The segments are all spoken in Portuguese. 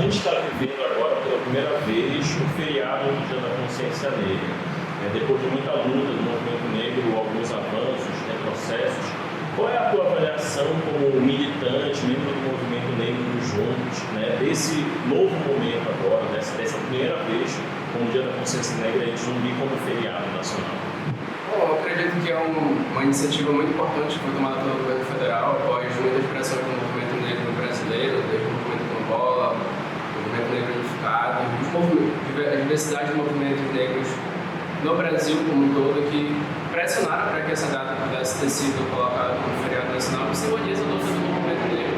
gente está vivendo agora pela primeira vez o feriado do Dia da Consciência Negra. Depois de muita luta do movimento negro, alguns avanços, retrocessos, qual é a tua avaliação como militante, membro do movimento negro Juntos, desse novo momento agora, dessa primeira vez como Dia da Consciência Negra em Zumbi como feriado nacional? Bom, eu acredito que é uma iniciativa muito importante que foi tomada pelo governo federal após muitas pressões do movimento negro brasileiro, desde o movimento Quilombola, o movimento negro unificado, a diversidade de movimentos negros no Brasil como um todo, que pressionaram para que essa data pudesse ter sido colocada como feriado nacional, que simboliza a luta do movimento negro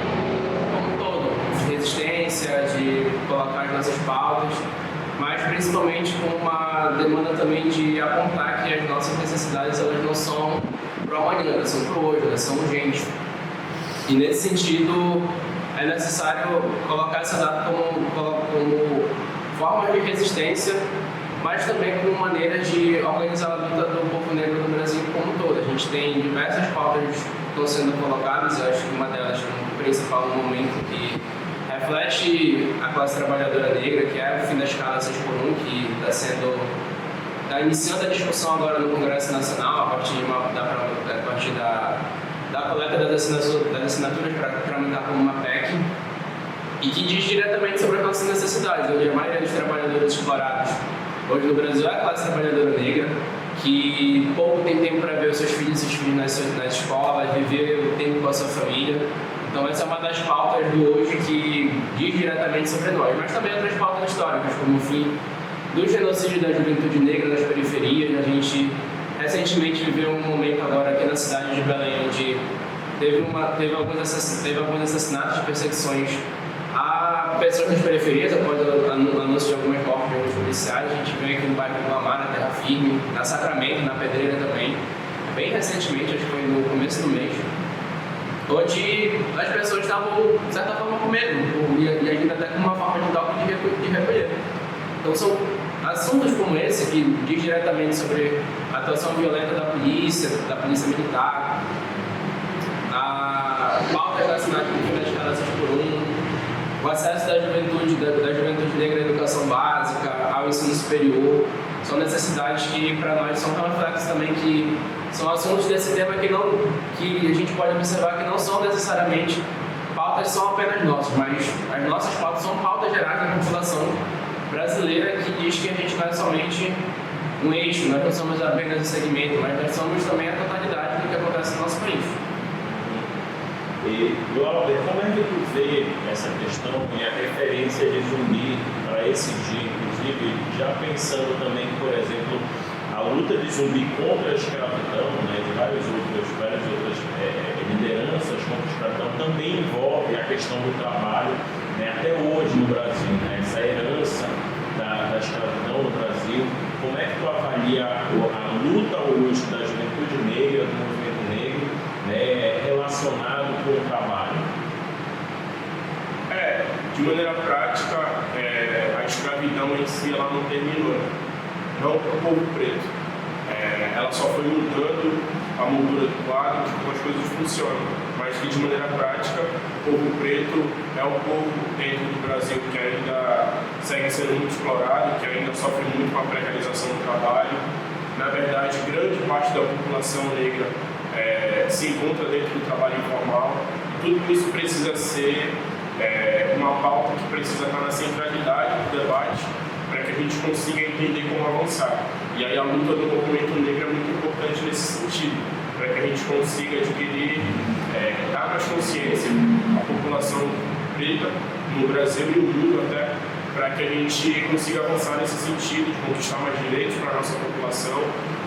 como um todo, de resistência, de colocar as nossas pautas, mas principalmente com uma demanda também de apontar que as nossas necessidades elas não são para o amanhã, elas são para o hoje, elas são urgentes. E nesse sentido é necessário colocar essa data como forma de resistência, mas também como maneira de organizar a luta do povo negro no Brasil como um todo. A gente tem diversas pautas que estão sendo colocadas, eu acho que uma delas, principal no momento, que reflete a classe trabalhadora negra, que é o fim da escala 6x1, que está iniciando a discussão agora no Congresso Nacional, a partir da coleta das assinaturas para tramitar como uma PEC, e que diz diretamente sobre as nossas necessidades, onde a maioria dos trabalhadores explorados hoje no Brasil é a classe trabalhadora negra, que pouco tem tempo para ver os seus filhos e filhos nas escolas, viver o tempo com a sua família. Então essa é uma das pautas do hoje que diz diretamente sobre nós, mas também outras pautas históricas, como o fim do genocídio da juventude negra nas periferias. A gente recentemente viveu um momento agora aqui na cidade de Belém, onde teve alguns assassinatos de perseguições a pessoas das periferias, após o anúncio de algumas mortes de alguns policiais. A gente veio aqui no bairro do Guamá, na Terra Firme, na Sacramento, na Pedreira também, bem recentemente, acho que foi no começo do mês, onde as pessoas estavam, de certa forma, com medo, e ainda até com uma forma de dar de recolher. Então são assuntos como esse, que diz diretamente sobre a atuação violenta da polícia militar, a pauta relacionada com as escalas por o acesso da juventude negra à educação básica, ao ensino superior, são necessidades que para nós são tão reflexos também, que são assuntos desse tema que a gente pode observar que não são necessariamente pautas são apenas nossas, mas as nossas pautas são pautas gerais da população brasileira, que diz que a gente não é somente um eixo, nós não somos apenas um segmento, mas nós somos também a totalidade do que acontece no nosso país. E, Glauber, como é que tu vê essa questão e a referência de Zumbi para esse dia, inclusive já pensando também, por exemplo, a luta de Zumbi contra a escravidão, de várias outras lideranças contra a escravidão, também envolve a questão do trabalho, até hoje no Brasil, essa herança da escravidão no Brasil. Como é que tu avalia a luta hoje da juventude negra, do movimento negro, relacionado com o trabalho? De maneira prática, a escravidão em si ela não terminou, não para o povo preto. Ela só foi mudando a moldura do quadro, de como as coisas funcionam, mas que de maneira prática o povo preto é o povo dentro do Brasil que ainda segue sendo muito explorado, que ainda sofre muito com a precarização do trabalho. Na verdade, grande parte da população negra se encontra dentro do trabalho informal. Tudo isso precisa ser uma pauta que precisa estar na centralidade do debate para que a gente consiga entender como avançar. E aí a luta do movimento negro é muito importante nesse sentido, para que a gente consiga adquirir, dar mais consciência à população preta no Brasil e no mundo até, para que a gente consiga avançar nesse sentido, de conquistar mais direitos para a nossa população,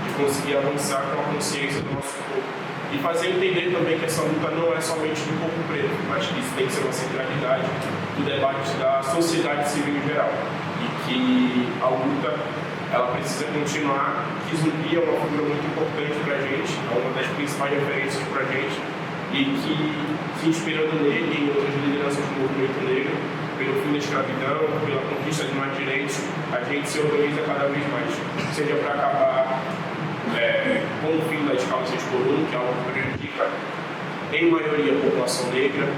de conseguir avançar com a consciência do nosso povo. E fazer entender também que essa luta não é somente do povo preto, mas que isso tem que ser uma centralidade do debate da sociedade civil em geral. E que a luta ela precisa continuar, que Zumbi é uma figura muito importante para a gente, é uma das principais referências para a gente, e que, se inspirando nele e em outras lideranças do movimento negro, pelo fim da escravidão, pela conquista de mais direitos, a gente se organiza cada vez mais, seja para acabar com o fim da escala 6x1, que é algo que prejudica em maioria a população negra,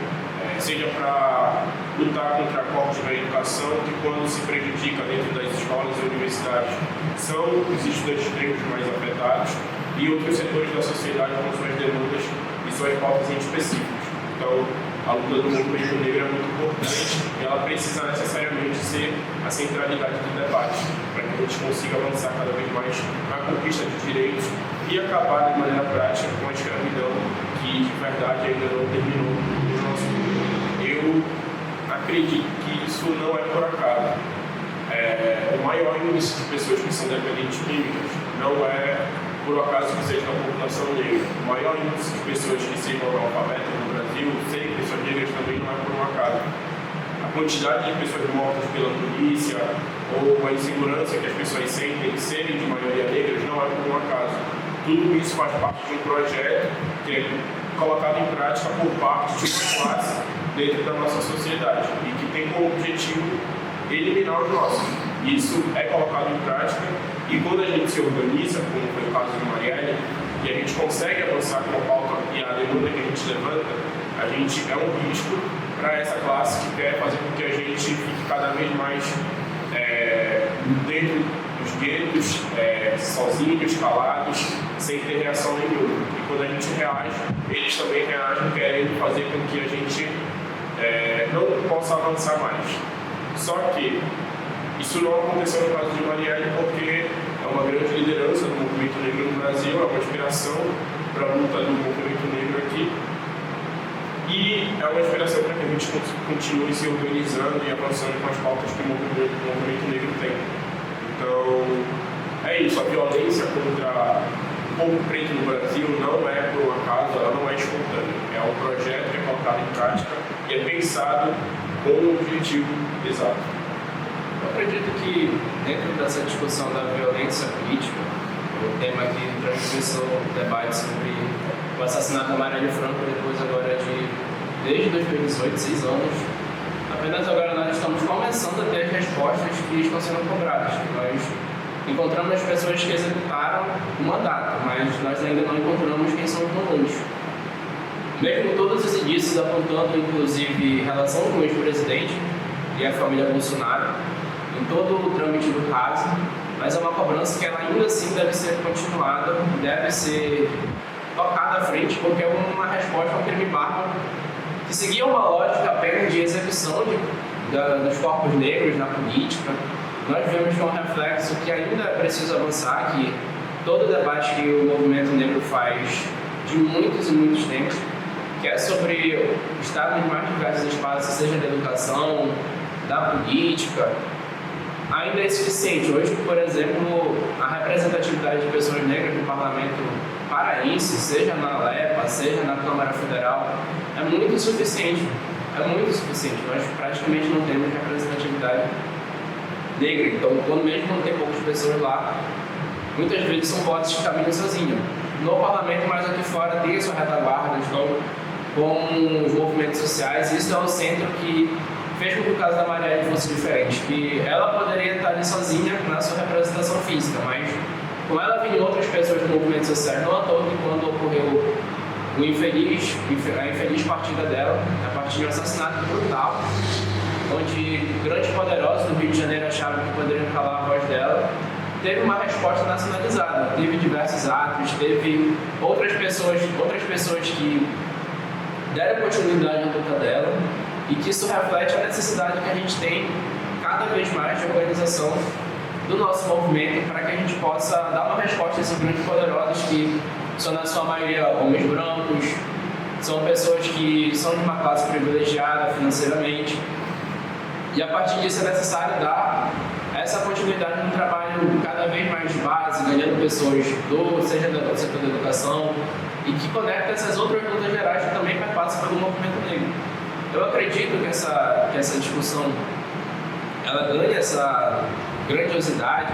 seja para lutar contra cortes na educação, que quando se prejudica dentro das escolas e universidades são os estudantes negros mais afetados, e outros setores da sociedade com suas demandas e suas pautas em específicos. Então, a luta do movimento negro é muito importante e ela precisa necessariamente ser a centralidade do debate, para que a gente consiga avançar cada vez mais na conquista de direitos e acabar de maneira prática com a escravidão, que de verdade ainda não terminou no nosso mundo. Eu acredito que isso não é por acaso. O maior índice de pessoas que são dependentes químicas não é por acaso que seja da população negra. O maior índice de pessoas que sejam analfabetas no Brasil, sem pessoas negras, também não é por um acaso. A quantidade de pessoas mortas pela polícia ou a insegurança que as pessoas sentem serem de maioria negras não é por um acaso. Tudo isso faz parte de um projeto que é colocado em prática por parte de uma classe dentro da nossa sociedade e que tem como objetivo eliminar os nossos. Isso é colocado em prática e quando a gente se organiza, como foi o caso de Marielle, e a gente consegue avançar com a pauta e a demanda que a gente levanta, a gente é um risco para essa classe que quer fazer com que a gente fique cada vez mais dentro dos guetos, sozinhos, calados, sem ter reação nenhuma. E quando a gente reage, eles também reagem querendo fazer com que a gente não possa avançar mais. Só que isso não aconteceu no caso de Marielle porque é uma grande liderança do movimento negro no Brasil, é uma inspiração para a luta do movimento negro aqui e é uma inspiração para que a gente continue se organizando e avançando com as pautas que o movimento negro tem. Então, é isso, a violência contra o povo preto no Brasil não é por um acaso, ela não é espontânea, é um projeto que é colocado em prática e é pensado com um objetivo exato. Eu acredito que dentro dessa discussão da violência política, o tema que transversou o debate sobre o assassinato da Marielle Franco, depois agora desde 2018, 6 anos, apenas agora nós estamos começando a ter as respostas que estão sendo cobradas. Nós encontramos as pessoas que executaram o mandato, mas nós ainda não encontramos quem são os malucos. Mesmo todos os indícios apontando, inclusive, relação com o ex-presidente e a família Bolsonaro, em todo o trâmite do caso, mas é uma cobrança que ela ainda assim deve ser continuada, deve ser tocada à frente, porque é uma resposta a um crime bárbaro que seguia uma lógica apenas de execução dos corpos negros na política. Nós vemos que é um reflexo que ainda é preciso avançar, que todo o debate que o movimento negro faz de muitos e muitos tempos, que é sobre estar nos mais diversos espaços, seja da educação, da política, ainda é insuficiente. Hoje, por exemplo, a representatividade de pessoas negras no parlamento paraense, seja na LEPA, seja na Câmara Federal, é muito insuficiente. É muito insuficiente. Nós praticamente não temos representatividade negra. Então, quando mesmo não tem poucas pessoas lá, muitas vezes são votos que caminham sozinhos. No parlamento, mas aqui fora, tem a sua retaguarda, estão com os movimentos sociais. Isso é o centro que fez com que o caso da Marielle fosse diferente, que ela poderia estar ali sozinha na sua representação física, mas com ela vinham outras pessoas do movimento social, não à toa que quando ocorreu a infeliz partida dela, a partir de um assassinato brutal, onde grandes poderosos do Rio de Janeiro achavam que poderiam calar a voz dela, teve uma resposta nacionalizada, teve diversos atos, teve outras pessoas que deram continuidade à luta dela, e que isso reflete a necessidade que a gente tem cada vez mais de organização do nosso movimento para que a gente possa dar uma resposta a esses grandes poderosos que são, na sua maioria, homens brancos, são pessoas que são de uma classe privilegiada financeiramente, e a partir disso é necessário dar essa continuidade no trabalho cada vez mais de base, ganhando pessoas seja do setor da educação, e que conecta essas outras lutas gerais que também perpassam pelo movimento negro. Eu acredito que essa discussão ela ganha essa grandiosidade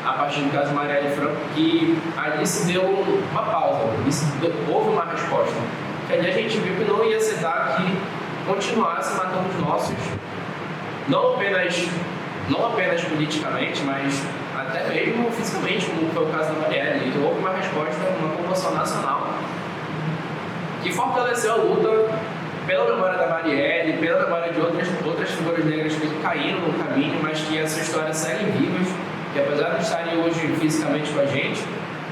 a partir do caso Marielle Franco, que ali se deu uma pausa, houve uma resposta. Que ali a gente viu que não ia ser dar que continuasse matando os nossos, não apenas politicamente, mas até mesmo fisicamente, como foi o caso da Marielle. Então houve uma resposta, uma comoção nacional, que fortaleceu a luta pela memória da Marielle, pela memória de outras figuras negras que caíram no caminho, mas que essa história segue vivas, que apesar de estarem hoje fisicamente com a gente,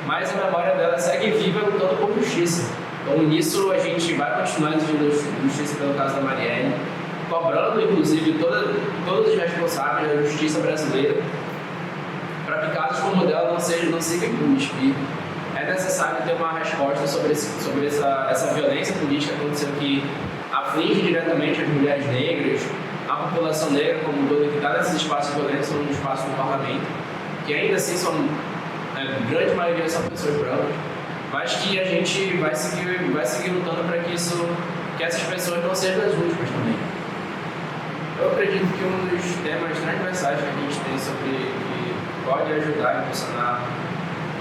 mas a memória dela segue viva lutando por justiça. Então, nisso, a gente vai continuar exigindo justiça pelo caso da Marielle, cobrando, inclusive, todos os responsáveis da justiça brasileira para que casos como o dela não sigam impunes. E é necessário ter uma resposta sobre essa violência política que aconteceu, que aflige diretamente as mulheres negras, a população negra como um todo que está nesses espaços violentos, no espaço do parlamento, que ainda assim são, a grande maioria são pessoas brancas, mas que a gente vai seguir lutando para que essas pessoas não sejam as últimas também. Eu acredito que um dos temas transversais que a gente tem que pode ajudar a impulsionar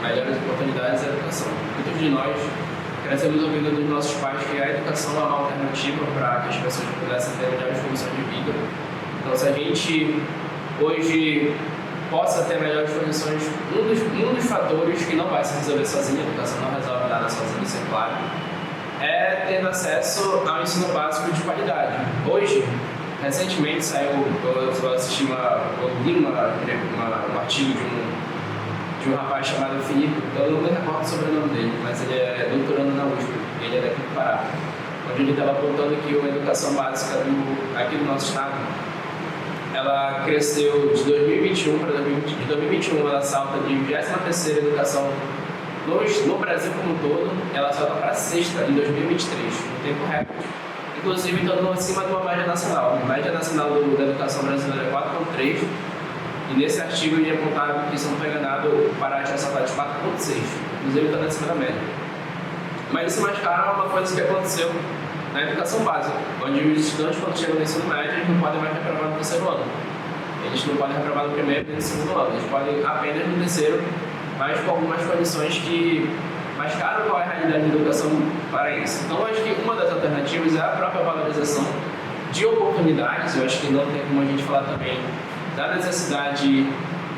melhores oportunidades é a educação. Muitos de nós crescemos ouvindo dos nossos pais que a educação é uma alternativa para que as pessoas pudessem ter melhores condições de vida. Então, se a gente hoje possa ter melhores condições, um dos fatores que não vai se resolver sozinho, a educação não resolve nada sozinho, isso é claro, é tendo acesso ao ensino básico de qualidade. Hoje, recentemente saiu, eu assisti eu li um artigo de um rapaz chamado Filipe, eu não me recordo o sobrenome dele, mas ele é doutorando na USP, ele é daqui do Pará, onde ele estava apontando que a educação básica aqui do nosso estado, ela cresceu de 2021 para 2021, ela salta de 23ª educação no Brasil como um todo, ela salta para a 6ª em 2023, no tempo recorde. Inclusive, estando acima de uma média nacional. A média nacional da educação brasileira é 4,3, e nesse artigo ele apontava que, se não estou enganado, o Pará tinha saltado de 4,6, inclusive estando acima da média. Mas isso mais caro é uma coisa que aconteceu na educação básica, onde os estudantes, quando chegam no ensino médio, eles não podem mais reprovar no terceiro ano. Eles não podem reprovar no primeiro e no segundo ano, eles podem apenas no terceiro, mas com algumas condições que mascaram qual é a realidade da educação para isso. Então, acho que uma das alternativas é a própria valorização de oportunidades. Eu acho que não tem como a gente falar também da necessidade,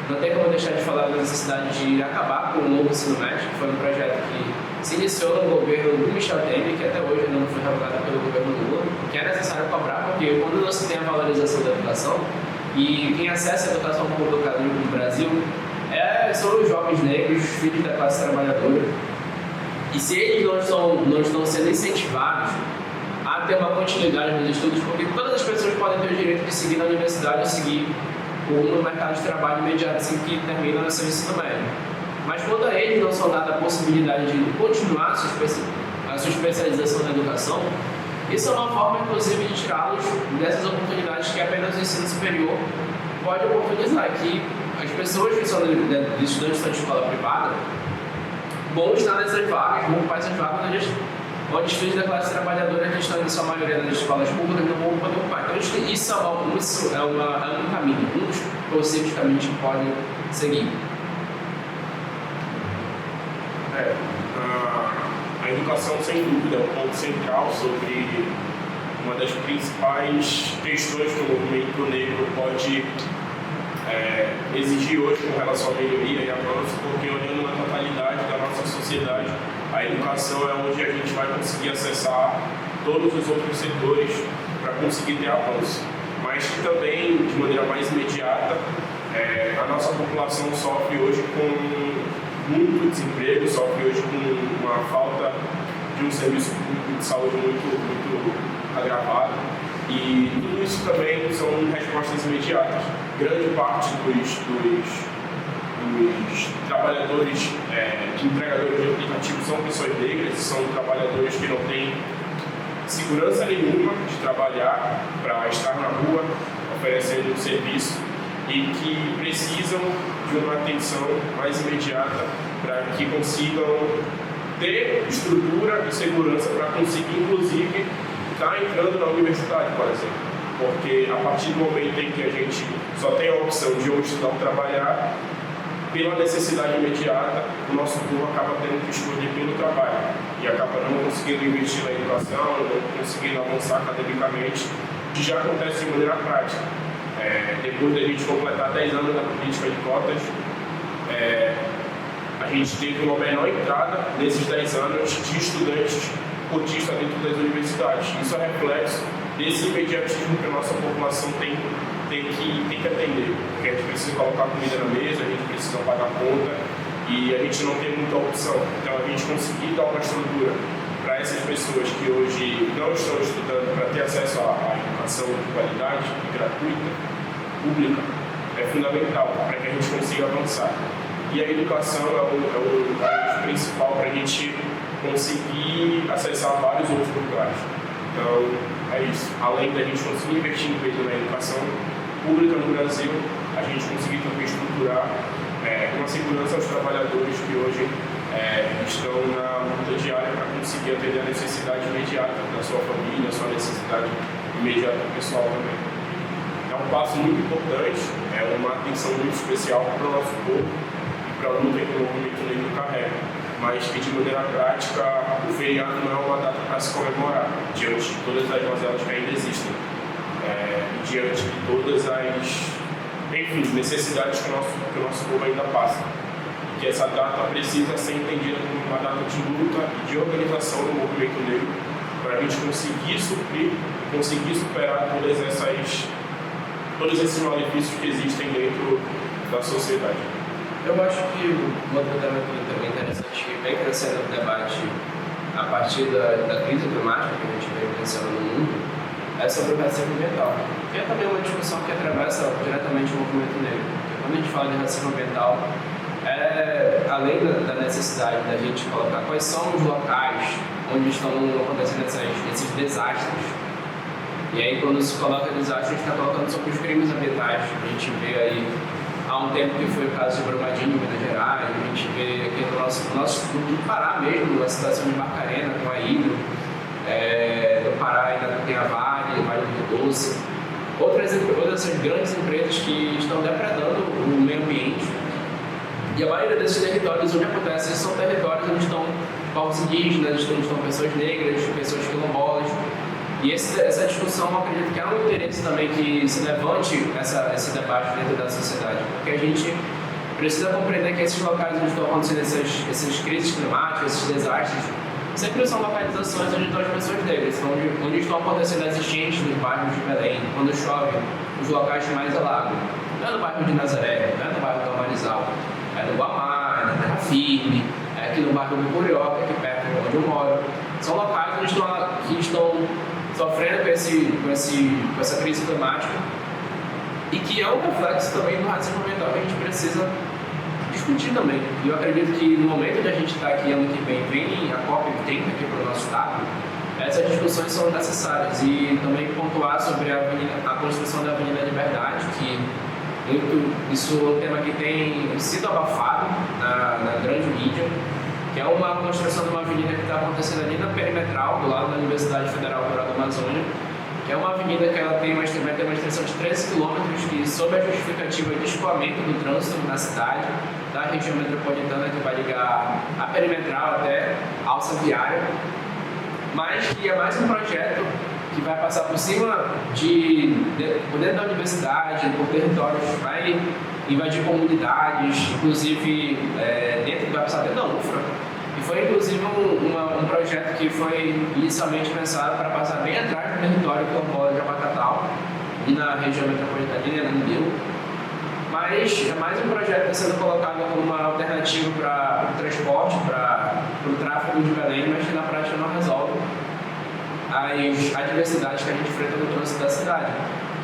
não tem como deixar de falar da necessidade de acabar com o novo ensino médio, que foi um projeto que se iniciou no governo do Michel Temer, que até hoje não foi revogado pelo governo Lula, que é necessário cobrar, porque quando não se tem a valorização da educação, e quem acessa a educação pública no Brasil são os jovens negros, filhos da classe trabalhadora, e se eles não estão sendo incentivados a ter uma continuidade nos estudos, porque todas as pessoas podem ter o direito de seguir na universidade ou seguir no mercado de trabalho imediato assim que termina o seu ensino médio. Mas quando a eles não são dada a possibilidade de continuar a sua especialização na educação, isso é uma forma, inclusive, de tirá-los dessas oportunidades que apenas o ensino superior pode oportunizar, que as pessoas que são estudantes de escola privada vão estar nessas vagas, vão ocupar essas vagas onde os filhos da classe trabalhadora que estão, em sua maioria, nas escolas públicas, não vão poder ocupar. Então, isso é um caminho, um dos possíveis caminhos que podem seguir. A educação, sem dúvida, é um ponto central sobre uma das principais questões que o movimento negro pode exigir hoje com relação à melhoria e avanço, porque olhando na totalidade da nossa sociedade, a educação é onde a gente vai conseguir acessar todos os outros setores para conseguir ter avanço. Mas também, de maneira mais imediata, a nossa população sofre hoje com muito desemprego, sofre hoje com uma falta de um serviço público de saúde muito agravado. E tudo isso também são respostas imediatas. Grande parte dos trabalhadores, entregadores de aplicativos são pessoas negras, são trabalhadores que não têm segurança nenhuma de trabalhar para estar na rua oferecendo um serviço e que precisam de uma atenção mais imediata para que consigam ter estrutura e segurança para conseguir, inclusive, estar entrando na universidade, por exemplo. Porque a partir do momento em que a gente só tem a opção de ou estudar ou trabalhar, pela necessidade imediata, o nosso povo acaba tendo que escolher pelo trabalho e acaba não conseguindo investir na educação, não conseguindo avançar academicamente, que já acontece de maneira prática. Depois da gente completar 10 anos na política de cotas, a gente teve uma menor entrada nesses 10 anos de estudantes cotista dentro das universidades. Isso é reflexo desse imediatismo que a nossa população tem que atender. Porque a gente precisa colocar comida na mesa, a gente precisa pagar conta e a gente não tem muita opção. Então, a gente conseguir dar uma estrutura para essas pessoas que hoje não estão estudando para ter acesso à educação de qualidade, gratuita, pública, é fundamental para que a gente consiga avançar. E a educação é o principal para a gente conseguir acessar vários outros lugares. Então, é isso. Além da gente conseguir investir em peso na educação pública no Brasil, a gente conseguir também estruturar uma segurança aos trabalhadores que hoje estão na luta diária para conseguir atender a necessidade imediata da sua família, a sua necessidade imediata pessoal também. É um passo muito importante, é uma atenção muito especial para o nosso povo e para a luta que o movimento negro carrega, mas que de maneira prática o feriado não é uma data para se comemorar, diante de todas as mazelas que ainda existem, e diante de todas as necessidades que o nosso povo ainda passa. E que essa data precisa ser entendida como uma data de luta e de organização do movimento negro para a gente conseguir suprir, conseguir superar todos esses malefícios que existem dentro da sociedade. Eu acho que um outro tema que também é interessante, que vem crescendo no debate a partir da crise climática que a gente vem pensando no mundo, é sobre o racismo ambiental. Que é também uma discussão que atravessa diretamente o movimento negro. Porque quando a gente fala de racismo ambiental, além da necessidade da gente colocar quais são os locais onde estão acontecendo esses desastres. E aí, quando se coloca desastre, a gente está colocando sobre os crimes ambientais. A gente vê aí, há um tempo que foi o caso de Brumadinho, em Minas Gerais, a gente vê aqui no no Pará mesmo, a situação de Barcarena com a Hidro, no Pará ainda tem a Vale do Rio Doce, outras dessas grandes empresas que estão depredando o meio ambiente. E a maioria desses territórios onde acontece são territórios onde estão povos indígenas, onde estão pessoas negras, pessoas quilombolas. E essa discussão, eu acredito que há um interesse também que se levante esse debate dentro da sociedade, porque a gente precisa compreender que esses locais onde estão acontecendo essas crises climáticas, esses desastres, sempre são localizações onde estão as pessoas negras, onde estão acontecendo as enchentes nos bairros de Belém, quando chove, os locais que mais alagam. Não é no bairro de Nazaré, não é no bairro do Amarizal, é no Guamá, é na Terra Firme, é aqui no bairro do Curioca, aqui perto de onde eu moro. São locais que estão sofrendo com essa crise climática e que é um reflexo também do racismo ambiental que a gente precisa discutir também. E eu acredito que no momento de a gente estar aqui ano que vem a COP30 aqui para o nosso estado, essas discussões são necessárias e também pontuar sobre a construção da Avenida Liberdade, que isso é um tema que tem sido abafado na grande mídia, que é uma construção de uma avenida que está acontecendo ali na Perimetral, do lado da Universidade Federal Rural da Amazônia, que é uma avenida que ela vai ter uma extensão de 13 km, que sob a justificativa de escoamento do trânsito na cidade, da região metropolitana, que vai ligar a Perimetral até a alça viária, mas que é mais um projeto que vai passar por cima por dentro da universidade, por territórios, vai invadir comunidades, inclusive vai passar dentro da UFRA. E foi inclusive um projeto que foi inicialmente pensado para passar bem atrás do território quilombola de Abacatal e na região metropolitana, no Rio. Mas é mais um projeto que está sendo colocado como uma alternativa para o transporte, para o tráfego de Belém, mas que na prática não resolve as adversidades que a gente enfrenta no trânsito da cidade.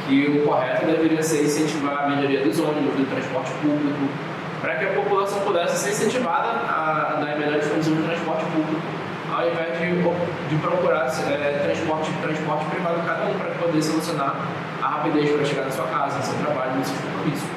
Que o correto deveria ser incentivar a melhoria dos ônibus, do transporte público, para que a população pudesse ser incentivada a dar melhores condições de transporte público, ao invés de procurar transporte privado cada um para poder solucionar a rapidez para chegar na sua casa, no seu trabalho, nos seus compromissos.